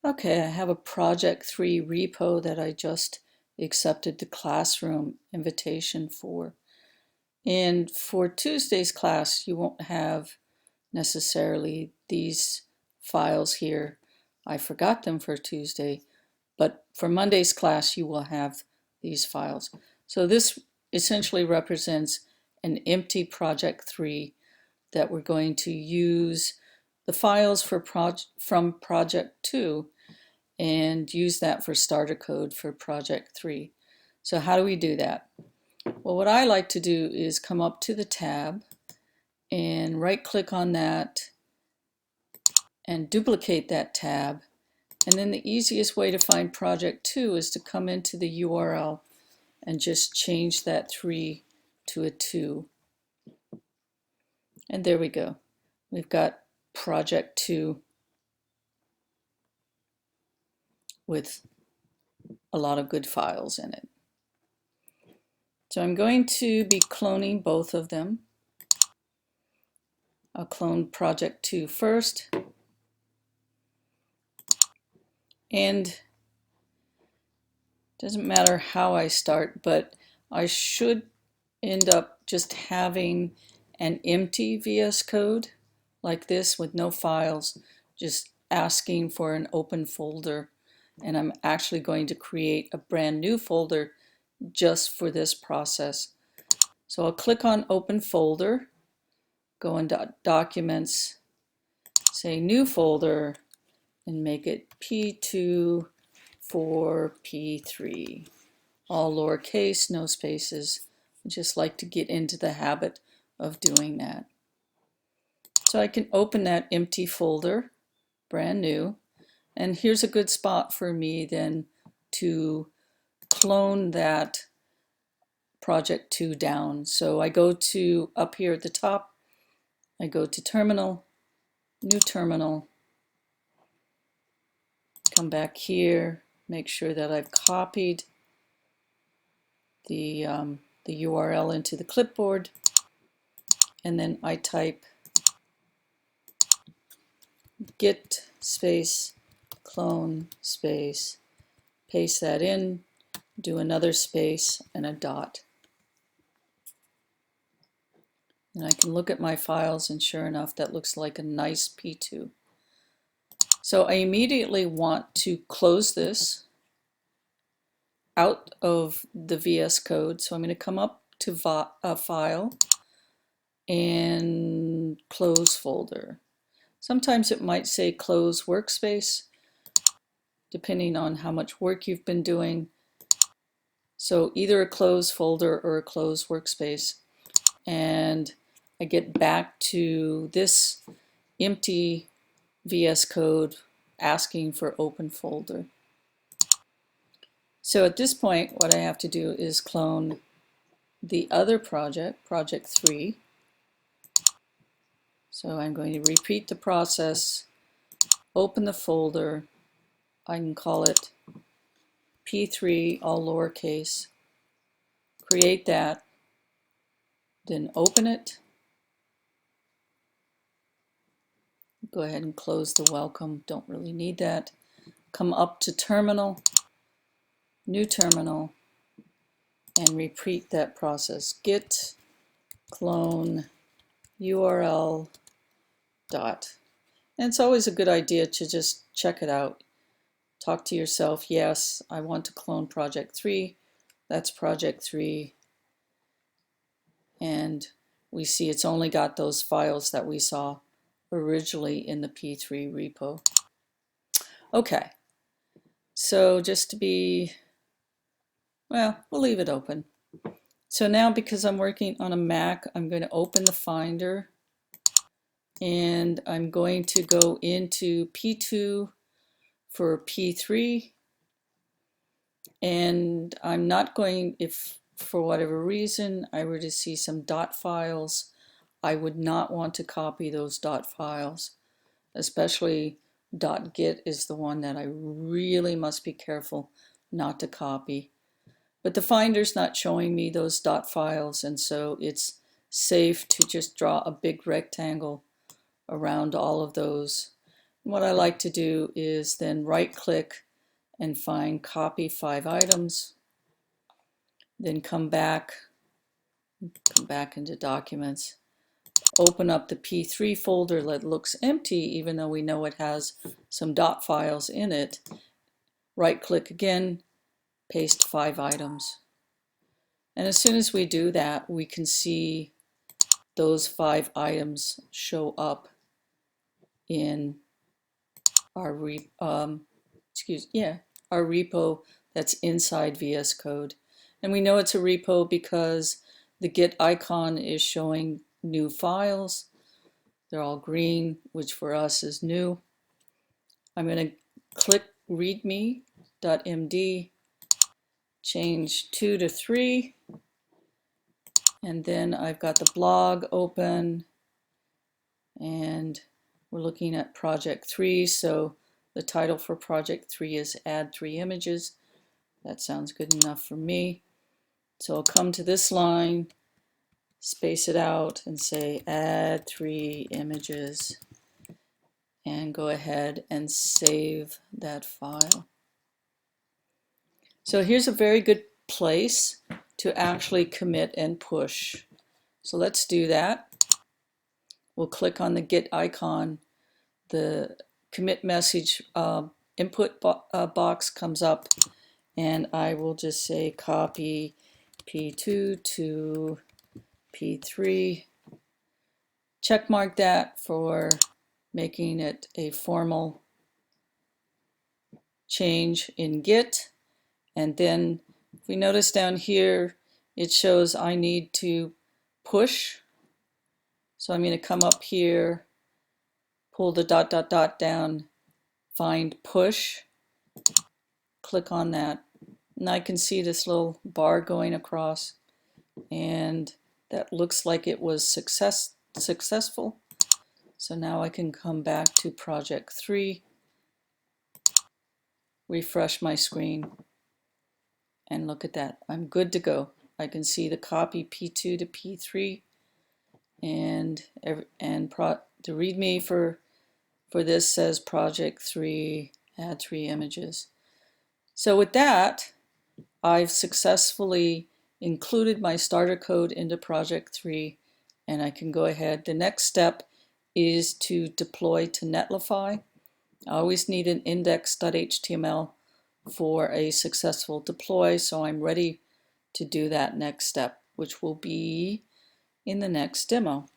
Okay, I have a Project 3 repo that I just accepted the classroom invitation for. And for Tuesday's class, you won't have necessarily these files here. I forgot them for Tuesday, but for Monday's class, you will have these files. So this essentially represents an empty Project 3 that we're going to use the files from Project 2 and use that for starter code for Project 3. So how do we do that? Well, what I like to do is come up to the tab and right click on that and duplicate that tab. And then the easiest way to find Project 2 is to come into the URL and just change that 3 to a 2. And there we go. We've got Project 2 with a lot of good files in it. So I'm going to be cloning both of them. I'll clone Project 2 first. And doesn't matter how I start, but I should end up just having an empty VS Code like this with no files, just asking for an open folder. And I'm actually going to create a brand new folder just for this process. So I'll click on Open Folder, go into Documents, say New Folder, and make it P2 for P3. All lowercase, no spaces. I just like to get into the habit of doing that. So I can open that empty folder, brand new, and here's a good spot for me then to clone that Project 2 down. So I go to up here at the top, I go to Terminal, New Terminal, come back here, make sure that I've copied the URL into the clipboard, and then I type git space clone space, paste that in, do another space and a dot. And I can look at my files, and sure enough, that looks like a nice P2. So I immediately want to close this out of the VS Code. So I'm going to come up to File and Close Folder. Sometimes it might say Close Workspace, depending on how much work you've been doing. So either a Close Folder or a Close Workspace. And I get back to this empty VS Code asking for open folder. So at this point, what I have to do is clone the other project, Project 3. So I'm going to repeat the process, open the folder, I can call it P3, all lowercase, create that, then open it. Go ahead and close the welcome, don't really need that. Come up to Terminal, New Terminal, and repeat that process. Git clone URL dot. And it's always a good idea to just check it out. Talk to yourself, yes, I want to clone Project 3. That's Project 3. And we see it's only got those files that we saw originally in the P3 repo. Okay, so just to be, well, we'll leave it open. So now because I'm working on a Mac, I'm going to open the Finder and I'm going to go into P2 for P3, and I'm not going, if for whatever reason I were to see some dot files, I would not want to copy those dot files, especially .git is the one that I really must be careful not to copy. But the Finder's not showing me those dot files, and so it's safe to just draw a big rectangle around all of those. What I like to do is then right click and find copy 5 items, then come back into documents, open up the P3 folder that looks empty even though we know it has some dot files in it, right click again, paste 5 items. And as soon as we do that, we can see those 5 items show up in our our repo that's inside VS Code. And we know it's a repo because the Git icon is showing new files. They're all green, which for us is new. I'm going to click readme.md, change 2 to 3, and then I've got the blog open, and we're looking at project 3, so the title for project 3 is add 3 images. That sounds good enough for me. So I'll come to this line, space it out, and say add 3 images, and go ahead and save that file. So here's a very good place to actually commit and push. So let's do that. We'll click on the Git icon. The commit message input box comes up, and I will just say copy P2 to P3. Check mark that for making it a formal change in Git. And then if we notice down here, it shows I need to push. So I'm going to come up here, pull the ... down, find push, click on that. And I can see this little bar going across, and that looks like it was successful. So now I can come back to project 3, refresh my screen, and look at that. I'm good to go. I can see the copy P2 to P3, and the README for this says project 3, add 3 images. So with that, I've successfully included my starter code into project 3, and I can go ahead. The next step is to deploy to Netlify. I always need an index.html for a successful deploy, so I'm ready to do that next step, which will be in the next demo.